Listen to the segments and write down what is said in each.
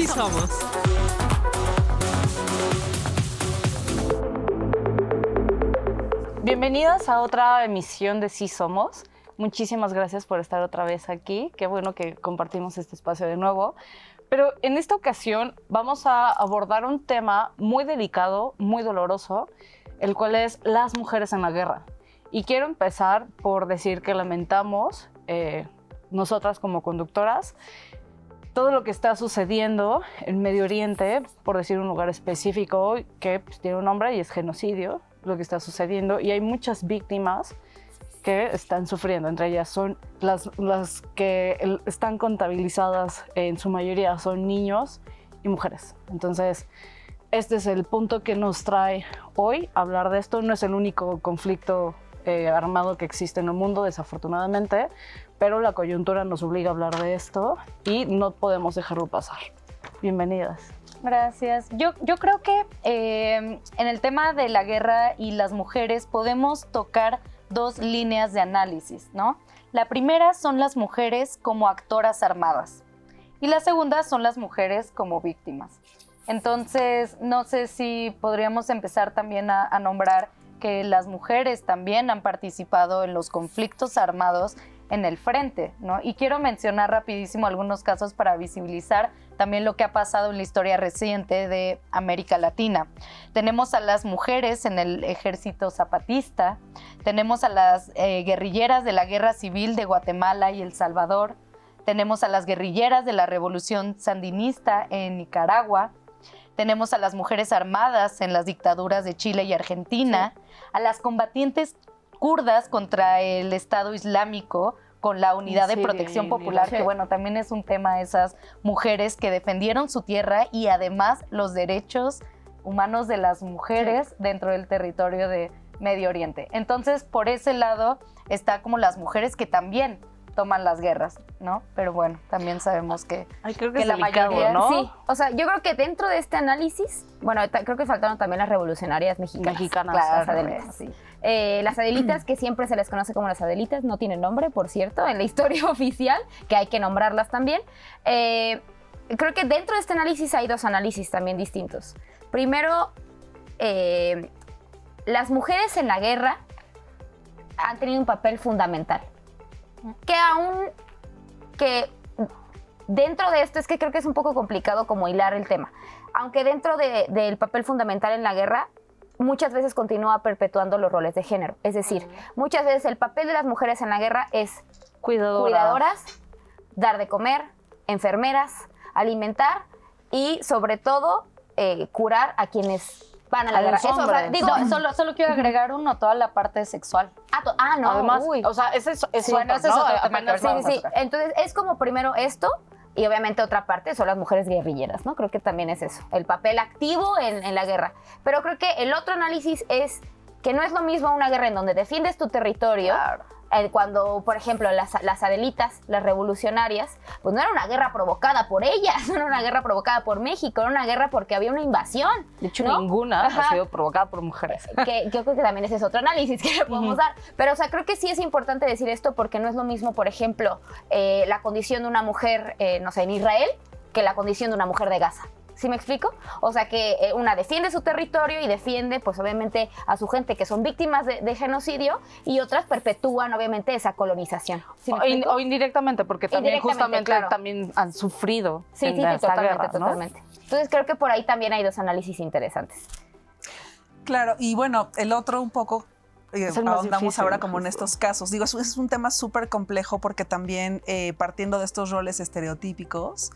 Sí somos. Bienvenidas a otra emisión de Sí Somos. Muchísimas gracias por estar otra vez aquí. Qué bueno que compartimos este espacio de nuevo. Pero en esta ocasión vamos a abordar un tema muy delicado, muy doloroso, el cual es las mujeres en la guerra. Y quiero empezar por decir que lamentamos, nosotras como conductoras, todo lo que está sucediendo en Medio Oriente, por decir un lugar específico que pues, tiene un nombre y es genocidio, lo que está sucediendo. Y hay muchas víctimas que están sufriendo, entre ellas son las que están contabilizadas, en su mayoría son niños y mujeres. Entonces, este es el punto que nos trae hoy hablar de esto. No es el único conflicto armado que existe en el mundo, desafortunadamente, pero la coyuntura nos obliga a hablar de esto y no podemos dejarlo pasar. Bienvenidas. Gracias. Yo creo que en el tema de la guerra y las mujeres podemos tocar dos líneas de análisis, ¿no? La primera son las mujeres como actoras armadas y la segunda son las mujeres como víctimas. Entonces, no sé si podríamos empezar también a nombrar que las mujeres también han participado en los conflictos armados en el frente, ¿no? Y quiero mencionar rapidísimo algunos casos para visibilizar también lo que ha pasado en la historia reciente de América Latina. Tenemos a las mujeres en el ejército zapatista, tenemos a las guerrilleras de la Guerra Civil de Guatemala y El Salvador, tenemos a las guerrilleras de la Revolución Sandinista en Nicaragua, tenemos a las mujeres armadas en las dictaduras de Chile y Argentina, a las combatientes kurdas contra el Estado Islámico con la Unidad de Protección Popular, que bueno, también es un tema, esas mujeres que defendieron su tierra y además los derechos humanos de las mujeres dentro del territorio de Medio Oriente. Entonces, por ese lado está como las mujeres que también toman las guerras, ¿no? Pero bueno, también sabemos que creo que la delicado, mayoría, ¿no? Sí, o sea, yo creo que dentro de este análisis, bueno, creo que faltaron también las revolucionarias mexicanas. Mexicanas, Claro, las claro, adelitas. sí. Las adelitas, que siempre se les conoce como las adelitas, no tienen nombre, por cierto, en la historia oficial, que hay que nombrarlas también. Creo que dentro de este análisis hay dos análisis también distintos. Primero, las mujeres en la guerra han tenido un papel fundamental. Que dentro de esto es que creo que es un poco complicado como hilar el tema. Aunque dentro del papel fundamental en la guerra, muchas veces continúa perpetuando los roles de género. Es decir, muchas veces el papel de las mujeres en la guerra es cuidadoras, dar de comer, enfermeras, alimentar y sobre todo curar a quienes van a la guerra. Eso, o sea, Digo, solo quiero agregar uno, toda la parte sexual. No. Además, o sea, es bueno, ese es otro tema que Sí. vamos a tocar. Entonces, es como primero esto, y obviamente otra parte son las mujeres guerrilleras, ¿no? Creo que también es eso, el papel activo en la guerra. Pero creo que el otro análisis es que no es lo mismo una guerra en donde defiendes tu territorio, cuando, por ejemplo, las adelitas, las revolucionarias, pues no era una guerra provocada por ellas, no era una guerra provocada por México, era una guerra porque había una invasión. De hecho, ¿no? ninguna ha sido provocada por mujeres. Que yo creo que también ese es otro análisis que le podemos dar. Pero, o sea, creo que sí es importante decir esto porque no es lo mismo, por ejemplo, la condición de una mujer, no sé, en Israel, que la condición de una mujer de Gaza. ¿Sí me explico? O sea, que una defiende su territorio y defiende, pues obviamente, a su gente que son víctimas de genocidio y otras perpetúan, obviamente, esa colonización. ¿Sí me explico? O indirectamente, porque también justamente claro. también han sufrido Sí, esta totalmente, guerra, ¿no? totalmente. Entonces, creo que por ahí también hay dos análisis interesantes. Claro, y bueno, el otro un poco, Es el más ahondamos difícil, ahora como en justo. estos casos. Digo, es un tema súper complejo porque también partiendo de estos roles estereotípicos,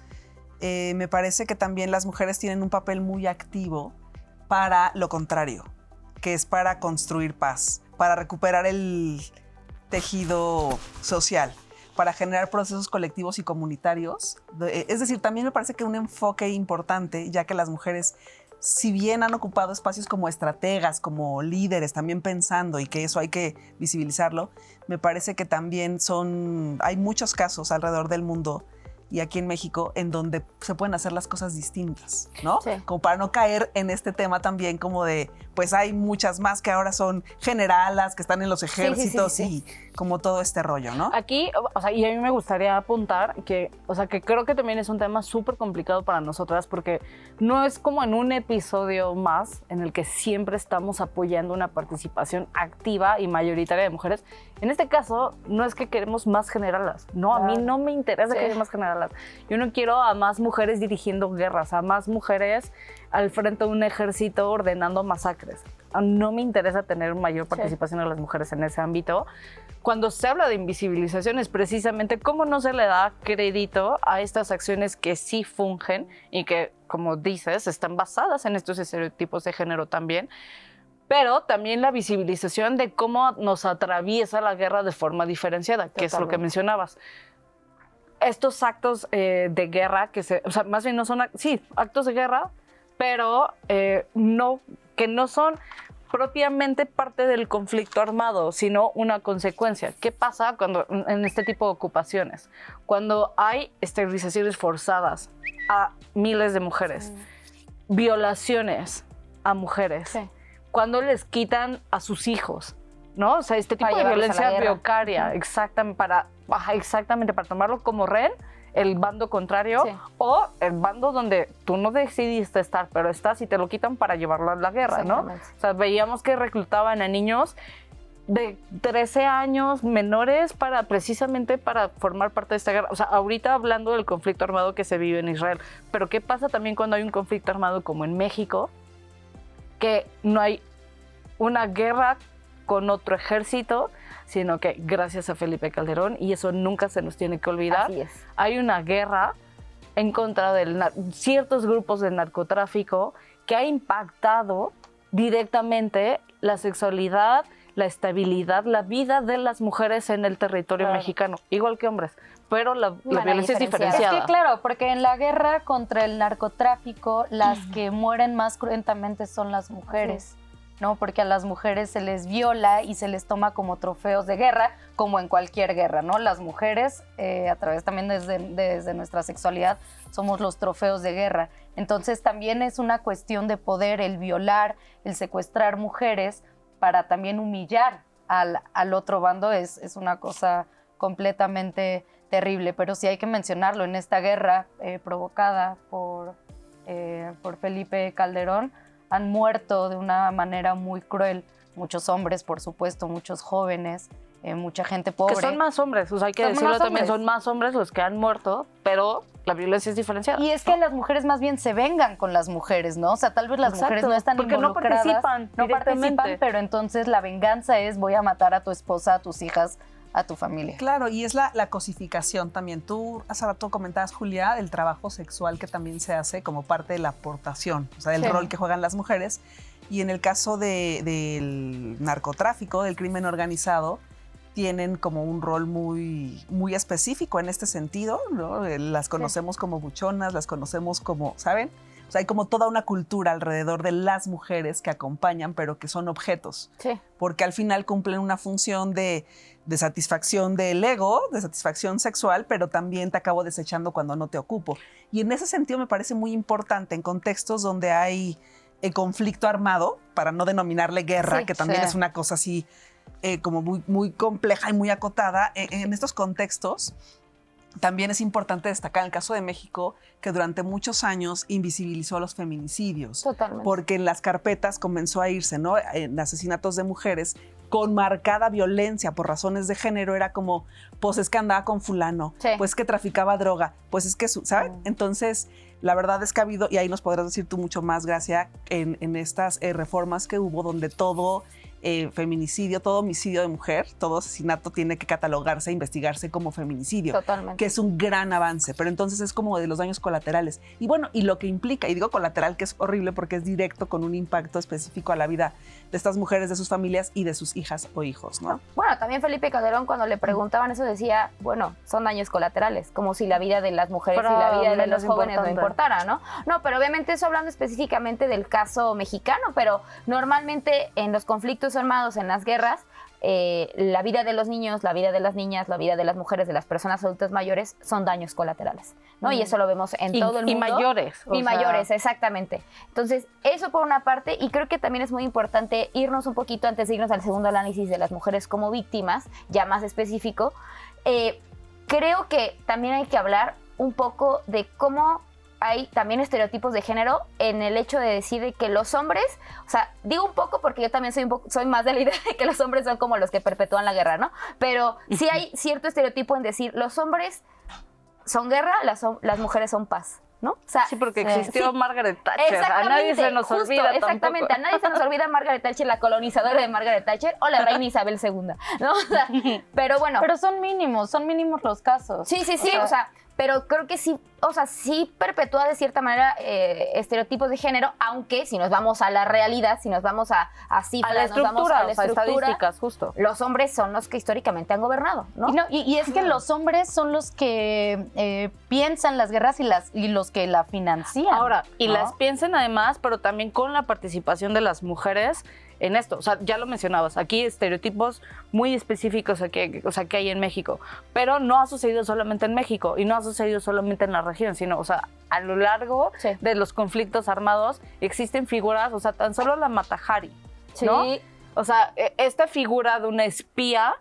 me parece que también las mujeres tienen un papel muy activo para lo contrario, que es para construir paz, para recuperar el tejido social, para generar procesos colectivos y comunitarios. Es decir, también me parece que un enfoque importante, ya que las mujeres, si bien han ocupado espacios como estrategas, como líderes, también pensando, y que eso hay que visibilizarlo, me parece que también hay muchos casos alrededor del mundo y aquí en México en donde se pueden hacer las cosas distintas, ¿no? Sí. Como para no caer en este tema también como de pues hay muchas más que ahora son generalas, que están en los ejércitos y como todo este rollo, ¿no? Aquí, o sea, y a mí me gustaría apuntar que, o sea, que creo que también es un tema súper complicado para nosotras porque no es como en un episodio más en el que siempre estamos apoyando una participación activa y mayoritaria de mujeres. En este caso, no es que queremos más generalas, no, a mí no me interesa que haya más generalas. Yo no quiero a más mujeres dirigiendo guerras, a más mujeres al frente de un ejército ordenando masacres. No me interesa tener mayor participación de las mujeres en ese ámbito. Cuando se habla de invisibilización es precisamente cómo no se le da crédito a estas acciones que sí fungen y que, como dices, están basadas en estos estereotipos de género también, pero también la visibilización de cómo nos atraviesa la guerra de forma diferenciada, que es lo que mencionabas. Estos actos de guerra, o sea, más bien no son, actos de guerra, pero que no son propiamente parte del conflicto armado, sino una consecuencia. ¿Qué pasa cuando en este tipo de ocupaciones? Cuando hay esterilizaciones forzadas a miles de mujeres, violaciones a mujeres, cuando les quitan a sus hijos, ¿no? O sea, este tipo de violencia biocaria, exactamente para tomarlo como rehén, el bando contrario o el bando donde tú no decidiste estar, pero estás y te lo quitan para llevarlo a la guerra, ¿no? O sea, veíamos que reclutaban a niños de 13 años menores precisamente para formar parte de esta guerra. O sea, ahorita hablando del conflicto armado que se vive en Israel, pero ¿qué pasa también cuando hay un conflicto armado como en México? Que no hay una guerra con otro ejército, sino que gracias a Felipe Calderón, y eso nunca se nos tiene que olvidar, hay una guerra en contra de ciertos grupos de narcotráfico que ha impactado directamente la sexualidad, la estabilidad, la vida de las mujeres en el territorio mexicano, igual que hombres, pero la violencia es diferenciada. Es que claro, porque en la guerra contra el narcotráfico, las que mueren más cruentamente son las mujeres. ¿No? Porque a las mujeres se les viola y se les toma como trofeos de guerra, como en cualquier guerra, ¿no? Las mujeres, a través también desde nuestra sexualidad, somos los trofeos de guerra. Entonces también es una cuestión de poder el violar, el secuestrar mujeres para también humillar al otro bando es una cosa completamente terrible. Pero sí hay que mencionarlo, en esta guerra provocada por Felipe Calderón, han muerto de una manera muy cruel muchos hombres, por supuesto, muchos jóvenes, mucha gente pobre. Que son más hombres, o sea, hay que decirlo también, son más hombres los que han muerto, pero la violencia es diferenciada. Y es que las mujeres más bien se vengan con las mujeres, ¿no? O sea, tal vez las mujeres no están involucradas. No participan, pero entonces la venganza es voy a matar a tu esposa, a tus hijas, a tu familia. Claro, y es la cosificación también. Tú hace rato comentabas, Julia, el trabajo sexual que también se hace como parte de la aportación, o sea, del rol que juegan las mujeres. Y en el caso del narcotráfico, del crimen organizado, tienen como un rol muy, muy específico en este sentido, ¿no? Las conocemos como buchonas, las conocemos como, ¿saben? O sea, hay como toda una cultura alrededor de las mujeres que acompañan, pero que son objetos. Sí. Porque al final cumplen una función de satisfacción del ego, de satisfacción sexual, pero también te acabo desechando cuando no te ocupo. Y en ese sentido me parece muy importante en contextos donde hay conflicto armado, para no denominarle guerra, que también es una cosa así como muy, muy compleja y muy acotada. En estos contextos también es importante destacar el caso de México, que durante muchos años invisibilizó los feminicidios. Totalmente. Porque en las carpetas comenzó a irse, ¿no? En asesinatos de mujeres con marcada violencia por razones de género, era como, pues es que andaba con fulano, pues que traficaba droga, pues es que, ¿sabes? Entonces, la verdad es que ha habido, y ahí nos podrás decir tú mucho más, Gracia, en estas reformas que hubo, donde todo feminicidio, todo homicidio de mujer, todo asesinato tiene que catalogarse e investigarse como feminicidio. Totalmente. Que es un gran avance, pero entonces es como de los daños colaterales. Y bueno, y lo que implica, y digo colateral, que es horrible porque es directo con un impacto específico a la vida de estas mujeres, de sus familias y de sus hijas o hijos, ¿no? Bueno, también Felipe Calderón, cuando le preguntaban eso, decía, bueno, son daños colaterales, como si la vida de las mujeres y la vida de los jóvenes no importara, ¿no? No, pero obviamente eso hablando específicamente del caso mexicano, pero normalmente en los conflictos armados en las guerras, la vida de los niños, la vida de las niñas, la vida de las mujeres, de las personas adultas mayores son daños colaterales, ¿no? Y eso lo vemos en todo el mundo. Y mayores. Y mayores, exactamente. Entonces, eso por una parte, y creo que también es muy importante irnos un poquito antes de irnos al segundo análisis de las mujeres como víctimas, ya más específico. Creo que también hay que hablar un poco de cómo hay también estereotipos de género en el hecho de decir que los hombres, o sea, digo un poco porque yo también soy más de la idea de que los hombres son como los que perpetúan la guerra, ¿no? Pero sí hay cierto estereotipo en decir los hombres son guerra, las mujeres son paz, ¿no? O sea, Sí, porque existió Margaret Thatcher. A exactamente, nadie se nos justo, olvida exactamente, tampoco. a nadie se nos olvida Margaret Thatcher, la colonizadora de Margaret Thatcher o la reina Isabel II, ¿no? O sea, pero bueno. Pero son mínimos los casos. Sí, o sea, pero creo que sí, o sea, sí perpetúa de cierta manera estereotipos de género, aunque si nos vamos a la realidad, si nos vamos a cifras, A la nos vamos estructura, a la o sea, estructura, estadísticas, justo. los hombres son los que históricamente han gobernado, ¿no? Y es que los hombres son los que piensan las guerras y los que la financian. Ahora, y ¿no? las piensen además, pero también con la participación de las mujeres en esto. O sea, ya lo mencionabas, aquí estereotipos muy específicos aquí, o sea, que hay en México, pero no ha sucedido solamente en México y no ha sucedido solamente en la región, sino, o sea, a lo largo de los conflictos armados existen figuras, o sea, tan solo la Mata Hari, ¿no? Sí. O sea, esta figura de una espía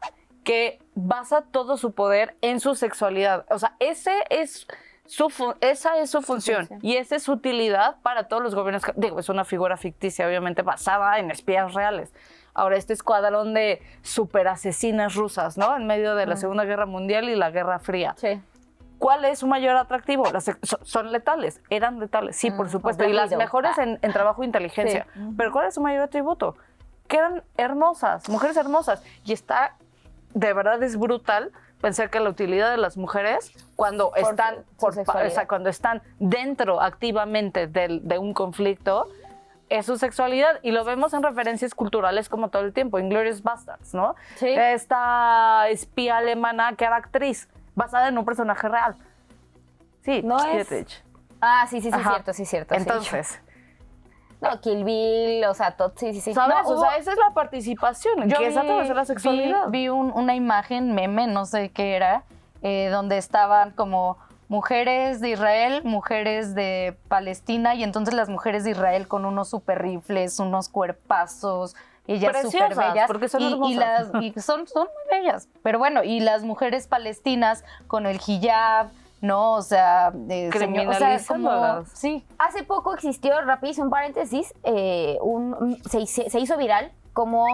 que basa todo su poder en su sexualidad. O sea, esa es su función y esa es su utilidad para todos los gobiernos. Digo, es una figura ficticia, obviamente basada en espías reales. Ahora, este escuadrón de superasesinas rusas, ¿no? En medio de la Segunda Guerra Mundial y la Guerra Fría. Sí. ¿Cuál es su mayor atractivo? Son letales, eran letales, sí, por supuesto, y las mejores en trabajo de inteligencia. Sí. Pero ¿cuál es su mayor atributo? Que eran hermosas, mujeres hermosas. Y está, de verdad es brutal pensar que la utilidad de las mujeres cuando cuando están dentro activamente de un conflicto es su sexualidad, y lo vemos en referencias culturales como todo el tiempo. Inglourious Basterds, ¿no? Sí. Esta espía alemana que era actriz, basada en un personaje real. Sí, No es- Dietrich. Ah, sí, Ajá. cierto. Entonces, No, Kill Bill, o sea, sí. ¿sabes? No, O sea, esa es la participación, que es a través de la sexualidad. Vi una imagen, meme, no sé qué era, donde estaban como mujeres de Israel, mujeres de Palestina, y entonces las mujeres de Israel con unos super rifles, unos cuerpazos, ellas Preciosas, súper bellas. porque son y hermosas. son muy bellas. Pero bueno, y las mujeres palestinas con el hijab, ¿no? O sea, Criminalizándolas. sí. hace poco existió, rapidísimo, un paréntesis, se hizo viral como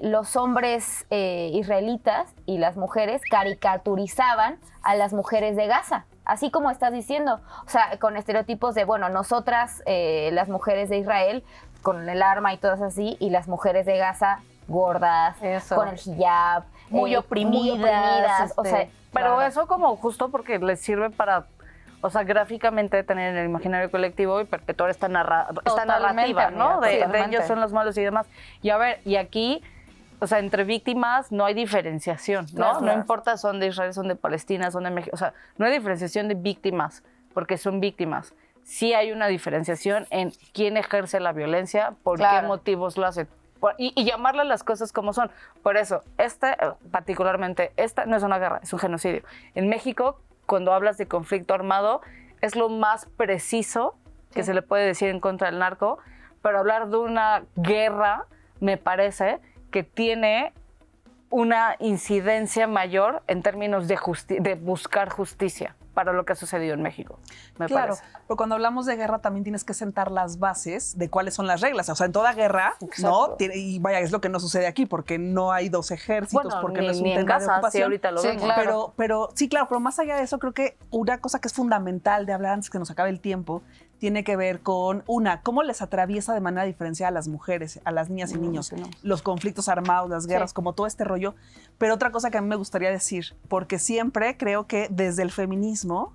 los hombres israelitas y las mujeres caricaturizaban a las mujeres de Gaza, así como estás diciendo, o sea, con estereotipos de, bueno, nosotras, las mujeres de Israel, con el arma y todas así, y las mujeres de Gaza gordas, Eso. con el hijab, Muy oprimidas, o sea, Pero claro. eso como justo porque les sirve para, o sea, gráficamente tener en el imaginario colectivo y perpetuar esta Totalmente, narrativa, ¿no? amiga, De totalmente. ellos son los malos y demás. Y a ver, y aquí, o sea, entre víctimas no hay diferenciación, ¿no? Claro. No importa son de Israel, son de Palestina, son de México, o sea, no hay diferenciación de víctimas porque son víctimas. Sí hay una diferenciación en quién ejerce la violencia, por qué Claro. motivos lo hace. Y llamarle las cosas como son. Por eso, particularmente, esta no es una guerra, es un genocidio. En México, cuando hablas de conflicto armado, es lo más preciso que se le puede decir en contra del narco, pero hablar de una guerra, me parece que tiene una incidencia mayor en términos de buscar justicia para lo que ha sucedido en México, me Claro, parece. pero cuando hablamos de guerra también tienes que sentar las bases de cuáles son las reglas. O sea, en toda guerra, ¿no? Y vaya, es lo que no sucede aquí, porque no hay dos ejércitos, Bueno, porque no es un ni en tema de Gaza, sí, ocupación. ahorita lo Sí, vemos. claro. Pero sí, claro, pero más allá de eso, creo que una cosa que es fundamental de hablar antes que nos acabe el tiempo tiene que ver con, cómo les atraviesa de manera diferenciada a las mujeres, a las niñas y niños, los conflictos armados, las guerras, como todo este rollo. Pero otra cosa que a mí me gustaría decir, porque siempre creo que desde el feminismo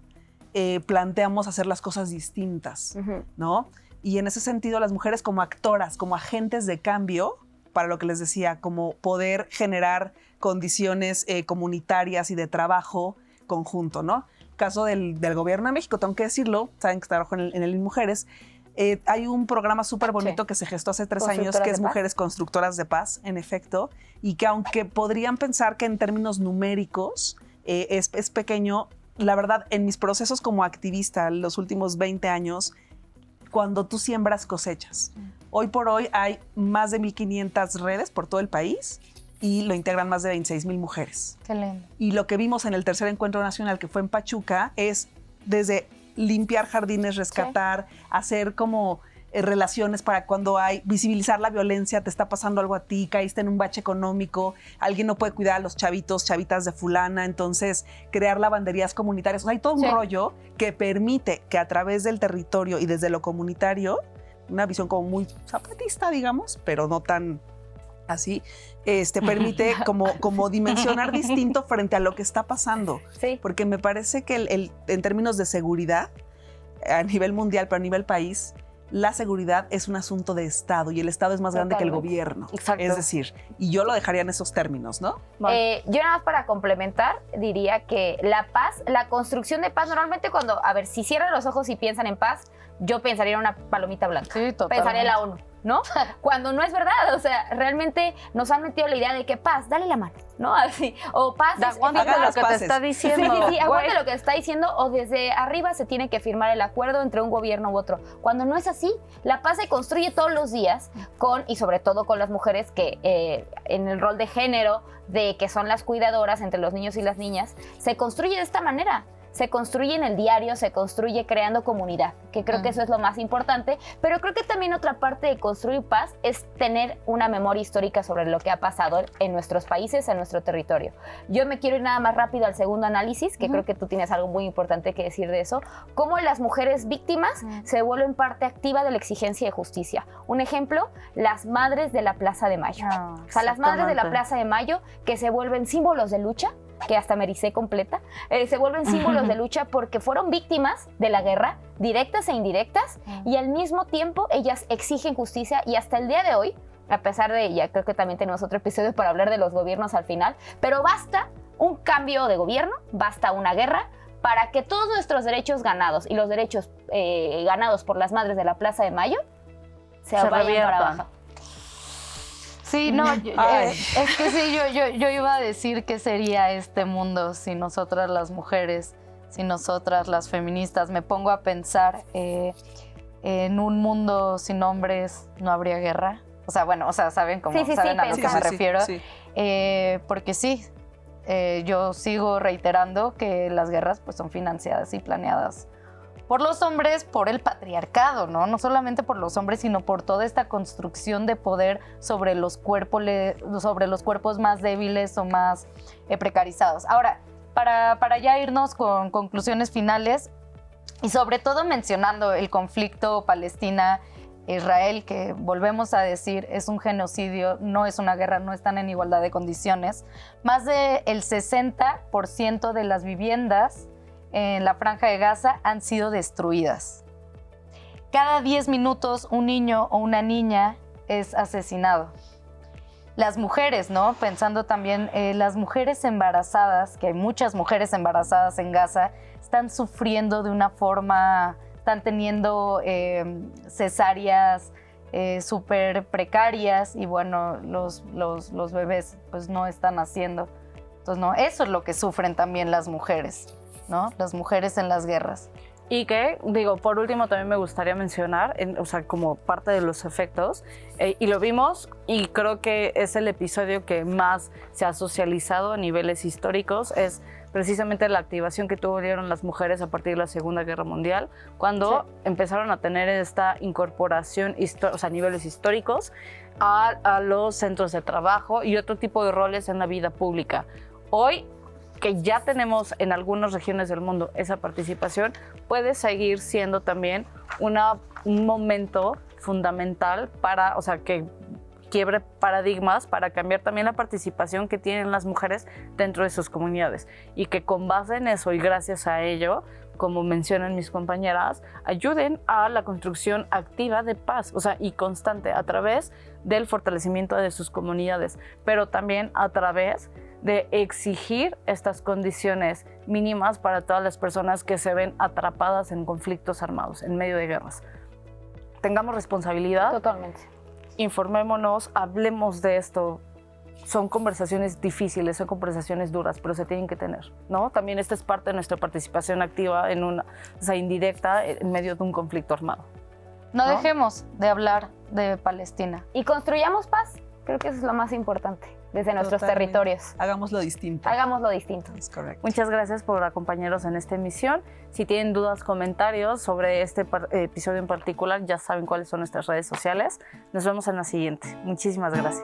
planteamos hacer las cosas distintas, ¿no? Y en ese sentido, las mujeres como actoras, como agentes de cambio, para lo que les decía, como poder generar condiciones comunitarias y de trabajo conjunto, ¿no? Caso del gobierno de México, tengo que decirlo, saben que trabajo en el INMujeres, Hay un programa súper bonito que se gestó hace 3 años, Constructoras que es de Paz. Mujeres Constructoras de Paz, en efecto, y que aunque podrían pensar que en términos numéricos es pequeño, la verdad, en mis procesos como activista los últimos 20 años, cuando tú siembras, cosechas. Hoy por hoy hay más de 1,500 redes por todo el país y lo integran más de 26,000 mujeres. Qué lindo. Y lo que vimos en el tercer encuentro nacional, que fue en Pachuca, es desde limpiar jardines, rescatar, hacer como relaciones para cuando hay, visibilizar la violencia, te está pasando algo a ti, caíste en un bache económico, alguien no puede cuidar a los chavitos, chavitas de fulana, entonces crear lavanderías comunitarias. O sea, hay todo un rollo que permite que a través del territorio y desde lo comunitario, una visión como muy zapatista, digamos, pero no tan así, permite como dimensionar distinto frente a lo que está pasando. Sí. Porque me parece que en términos de seguridad, a nivel mundial, pero a nivel país, la seguridad es un asunto de Estado y el Estado es más grande que el gobierno. Exacto. Es decir, y yo lo dejaría en esos términos, ¿no? Yo nada más para complementar diría que la paz, la construcción de paz, normalmente cuando, a ver, si cierran los ojos y piensan en paz, yo pensaría en una palomita blanca. Sí, totalmente. Pensaría en la ONU, ¿no? Cuando no es verdad, o sea, realmente nos han metido la idea de que paz, dale la mano, ¿no? Así, o paz. Aguanta hagan lo las que te paces. está Sí, diciendo. aguante güey. lo que está diciendo, o desde arriba se tiene que firmar el acuerdo entre un gobierno u otro. Cuando no es así, la paz se construye todos los días y sobre todo con las mujeres que en el rol de género, de que son las cuidadoras entre los niños y las niñas, se construye de esta manera. Se construye en el diario, se construye creando comunidad, que creo que eso es lo más importante, pero creo que también otra parte de construir paz es tener una memoria histórica sobre lo que ha pasado en nuestros países, en nuestro territorio. Yo me quiero ir nada más rápido al segundo análisis, que creo que tú tienes algo muy importante que decir de eso, cómo las mujeres víctimas se vuelven parte activa de la exigencia de justicia. Un ejemplo, las madres de la Plaza de Mayo. O sea, las madres de la exactamente. Plaza de Mayo que se vuelven símbolos de lucha, que hasta me ericé completa, se vuelven símbolos de lucha porque fueron víctimas de la guerra, directas e indirectas, y al mismo tiempo ellas exigen justicia y hasta el día de hoy, a pesar de, ya creo que también tenemos otro episodio para hablar de los gobiernos al final, pero basta un cambio de gobierno, basta una guerra, para que todos nuestros derechos ganados y los derechos ganados por las madres de la Plaza de Mayo se vayan para reviertan. abajo. Sí, no, es que sí, yo iba a decir que sería este mundo si nosotras las mujeres, si nosotras las feministas, me pongo a pensar en un mundo sin hombres no habría guerra. O sea, bueno, saben cómo, Sí, saben a lo que pensamos. me refiero. Sí. Porque sí, yo sigo reiterando que las guerras pues son financiadas y planeadas por los hombres, por el patriarcado, ¿no? No solamente por los hombres, sino por toda esta construcción de poder sobre los cuerpos más débiles o más precarizados. Ahora, para ya irnos con conclusiones finales, y sobre todo mencionando el conflicto Palestina-Israel, que volvemos a decir es un genocidio, no es una guerra, no están en igualdad de condiciones. Más del 60% de las viviendas en la Franja de Gaza han sido destruidas. Cada 10 minutos un niño o una niña es asesinado. Las mujeres, ¿no? Pensando también, las mujeres embarazadas, que hay muchas mujeres embarazadas en Gaza, están sufriendo de una forma, están teniendo cesáreas súper precarias y bueno, los bebés pues no están naciendo. Entonces, no, eso es lo que sufren también las mujeres, ¿no? Las mujeres en las guerras. Y que, digo, por último también me gustaría mencionar, como parte de los efectos, y lo vimos, y creo que es el episodio que más se ha socializado a niveles históricos, es precisamente la activación que tuvieron las mujeres a partir de la Segunda Guerra Mundial, cuando empezaron a tener esta incorporación a niveles históricos a los centros de trabajo y otro tipo de roles en la vida pública. Hoy, que ya tenemos en algunas regiones del mundo esa participación, puede seguir siendo también un momento fundamental para, que quiebre paradigmas, para cambiar también la participación que tienen las mujeres dentro de sus comunidades. Y que con base en eso y gracias a ello, como mencionan mis compañeras, ayuden a la construcción activa de paz, y constante a través del fortalecimiento de sus comunidades, pero también a través de exigir estas condiciones mínimas para todas las personas que se ven atrapadas en conflictos armados, en medio de guerras. tengamos responsabilidad, Totalmente. informémonos, hablemos de esto. Son conversaciones difíciles, son conversaciones duras, pero se tienen que tener, ¿no? También esta es parte de nuestra participación activa en una, o sea, indirecta, en medio de un conflicto armado. No ¿No? dejemos de hablar de Palestina. Y construyamos paz. Creo que eso es lo más importante desde nuestros Totalmente. territorios. Hagámoslo distinto. Hagámoslo distinto. Es correcto. Muchas gracias por acompañarnos en esta emisión. Si tienen dudas, comentarios sobre este episodio en particular, ya saben cuáles son nuestras redes sociales. Nos vemos en la siguiente. Muchísimas gracias.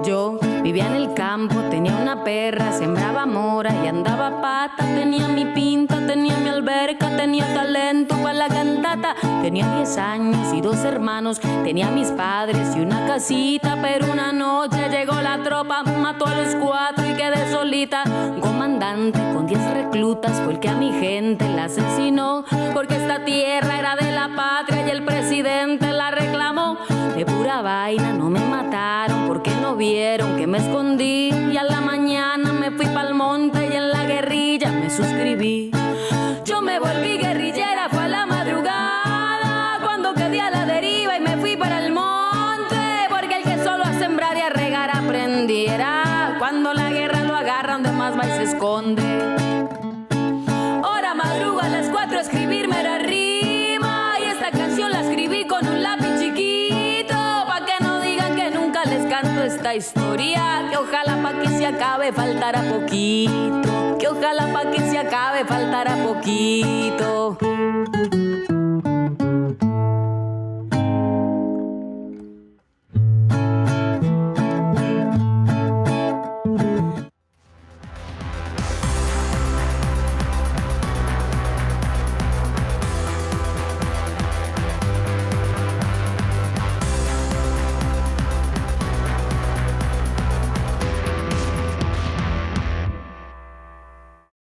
Yo vivía en el campo, tenía una perra, sembraba mora y andaba pata. Tenía mi pinta, tenía mi alberca, tenía talento para la cantata. Tenía 10 años y 2 hermanos, tenía mis padres y una casita. Pero una noche llegó la tropa, mató a los 4 y quedé solita. Un comandante con 10 reclutas fue el que a mi gente la asesinó. Porque esta tierra era de la patria y el presidente la reclamó. De pura vaina no me mataron porque no vieron que me escondí. Y a la mañana me fui pa'l monte y en la guerrilla me suscribí. Yo me volví guerrillera, fue a la madrugada cuando quedé a la deriva y me fui para el monte. Porque el que solo a sembrar y a regar aprendiera. Cuando la guerra lo agarra donde más va y se esconde. Ahora madrugo a las 4 a escribirme la rima. Y esta canción la escribí con un lápiz chiquito. Pa' que no digan que nunca les canto esta historia. Que ojalá pa' que se acabe faltara poquito. Que ojalá pa' que se acabe faltara poquito.